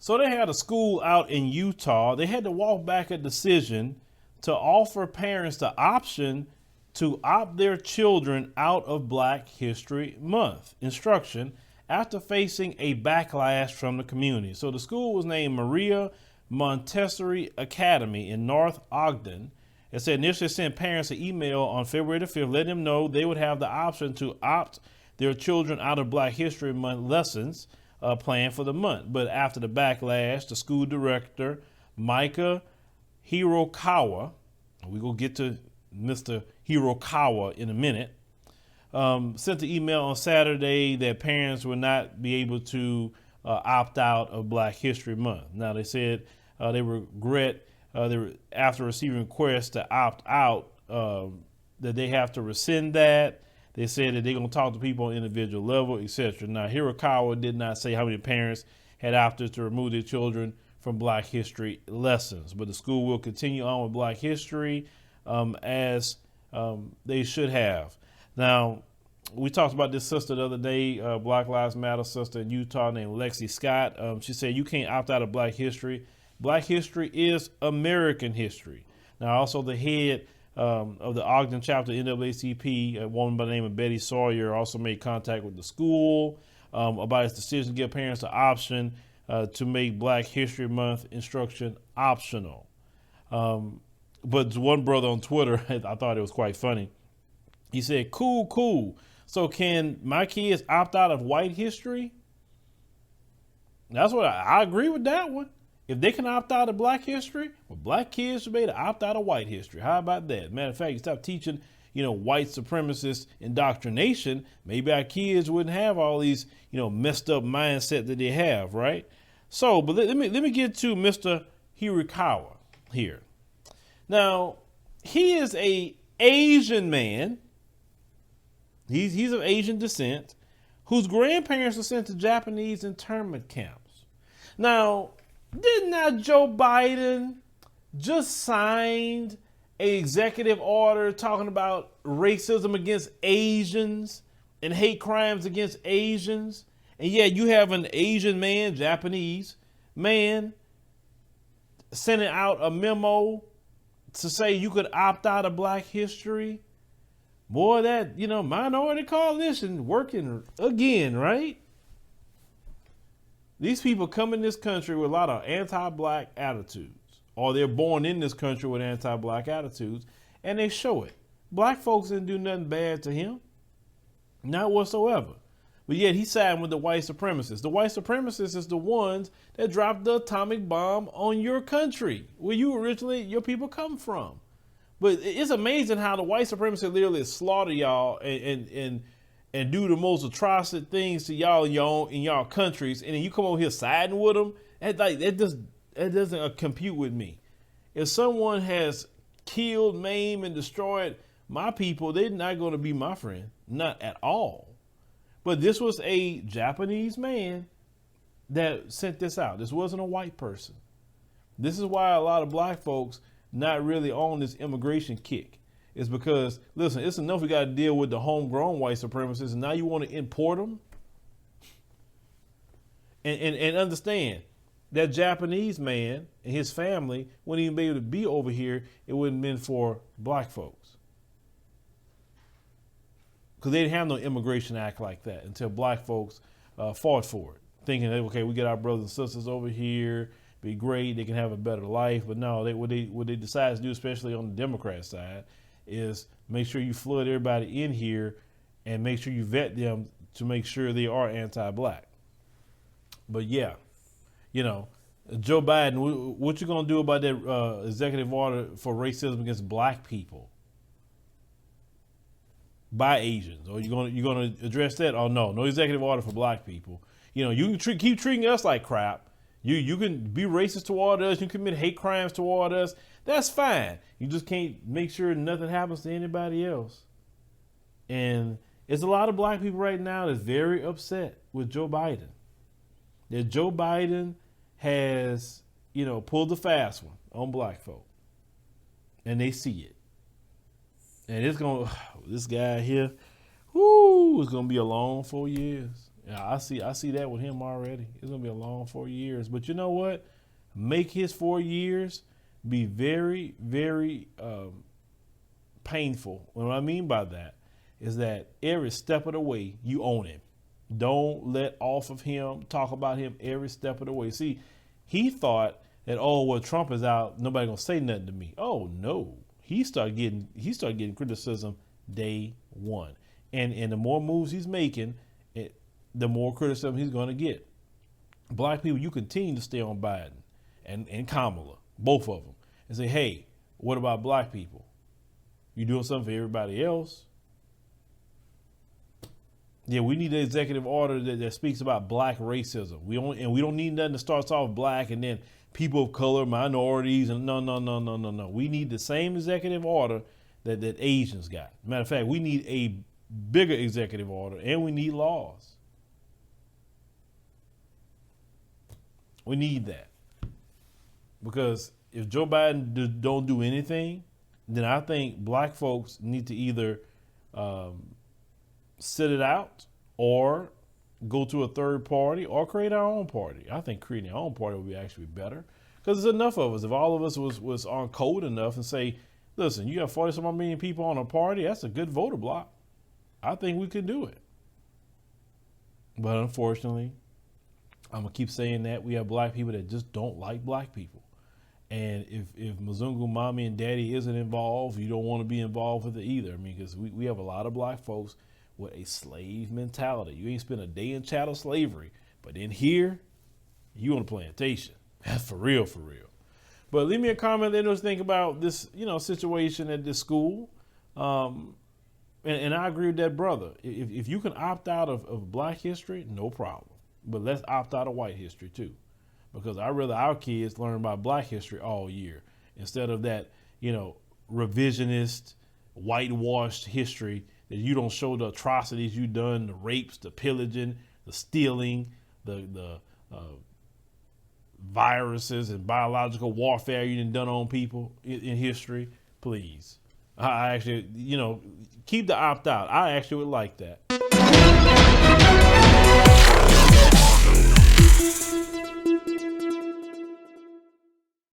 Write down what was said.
So they had a school out in Utah. They had to walk back a decision to offer parents the option to opt their children out of Black History Month instruction after facing a backlash from the community. So the school was named Maria Montessori Academy in North Ogden. It said initially sent parents an email on February the 5th, letting them know they would have the option to opt their children out of Black History Month lessons planned for the month. But after the backlash, the school director, Micah Hirokawa, we will get to Mr. Hirokawa in a minute, sent the email on Saturday that parents would not be able to opt out of Black History Month. Now, they said they regret after receiving requests to opt out that they have to rescind that. They said that they're going to talk to people on an individual level, etc. Now, Hirokawa did not say how many parents had opted to remove their children from Black History lessons, but the school will continue on with Black History as they should have. Now, we talked about this sister the other day, Black Lives Matter sister in Utah named Lexi Scott. She said, you can't opt out of Black History. Black history is American history. Now, also the head of the Ogden chapter NAACP, a woman by the name of Betty Sawyer, also made contact with the school about its decision to give parents the option to make Black History Month instruction optional. But one brother on Twitter, I thought it was quite funny. He said, cool. So can my kids opt out of white history? That's what I agree with that one. If they can opt out of Black history, well, Black kids should be able to opt out of white history. How about that? Matter of fact, you stop teaching, white supremacist indoctrination, maybe our kids wouldn't have all these, messed up mindset that they have, right? So, but let me get to Mr. Hirokawa here. Now, he is a Asian man. He's of Asian descent, whose grandparents were sent to Japanese internment camps. Now, did not Joe Biden just signed an executive order talking about racism against Asians and hate crimes against Asians? And yet you have an Asian man, Japanese man, sending out a memo to say you could opt out of Black history. Boy, that, minority coalition working again, right? These people come in this country with a lot of anti-Black attitudes, or they're born in this country with anti-Black attitudes, and they show it. Black folks didn't do nothing bad to him, not whatsoever. But yet he siding with the white supremacists. The white supremacists is the ones that dropped the atomic bomb on your country, where your people come from. But it's amazing how the white supremacists literally slaughter y'all and do the most atrocious things to y'all in y'all countries, and then you come over here siding with them. That doesn't compute with me. If someone has killed, maimed, and destroyed my people, they're not going to be my friend, not at all. But this was a Japanese man that sent this out. This wasn't a white person. This is why a lot of Black folks not really on this immigration kick. It's because, listen, it's enough we got to deal with the homegrown white supremacists, and now you want to import them? And understand, that Japanese man and his family wouldn't even be able to be over here. It wouldn't have been for Black folks. Because they didn't have no immigration act like that until Black folks fought for it, thinking that, okay, we get our brothers and sisters over here, be great, they can have a better life. But no, what they decide to do, especially on the Democrat side, is make sure you flood everybody in here and make sure you vet them to make sure they are anti-Black. But yeah, Joe Biden, what you gonna do about that executive order for racism against Black people by Asians? Or you gonna address that? Oh no executive order for Black people. You can keep treating us like crap. You can be racist toward us. You can commit hate crimes toward us. That's fine. You just can't make sure nothing happens to anybody else. And it's a lot of Black people right now that's very upset with Joe Biden. That Joe Biden has, pulled the fast one on Black folk. And they see it. And this guy here, it's going to be a long 4 years. Yeah, I see that with him already. It's gonna be a long 4 years. But you know what? Make his 4 years be very, very painful. What I mean by that is that every step of the way you own him. Don't let off of him. Talk about him every step of the way. See, he thought that, oh, well, Trump is out, nobody gonna say nothing to me. Oh no, he started getting criticism day one, and the more moves he's making, the more criticism he's gonna get. Black people, you continue to stay on Biden and Kamala, both of them, and say, hey, what about black people? You doing something for everybody else? Yeah, we need an executive order that speaks about black racism. We don't need nothing that starts off black and then people of color, minorities, and no. We need the same executive order that Asians got. Matter of fact, we need a bigger executive order, and we need laws. We need that. Because if Joe Biden don't do anything, then I think black folks need to either sit it out or go to a third party or create our own party. I think creating our own party would be actually better because there's enough of us. If all of us was on code enough and say, listen, you have 40-some million people on a party, that's a good voter block. I think we could do it. But unfortunately, I'm going to keep saying that we have black people that just don't like black people. And if Mzungu mommy and daddy isn't involved, you don't want to be involved with it either. I mean, because we have a lot of black folks with a slave mentality. You ain't spent a day in chattel slavery, but in here, you on a plantation. That's for real, for real. But leave me a comment. Let us think about this, situation at this school. And I agree with that brother. If you can opt out of black history, no problem. But let's opt out of white history too. Because I'd rather our kids learn about black history all year instead of that, revisionist, whitewashed history that you don't show the atrocities you done, the rapes, the pillaging, the stealing, the viruses and biological warfare you done on people in history. Please. I actually, keep the opt out. I actually would like that.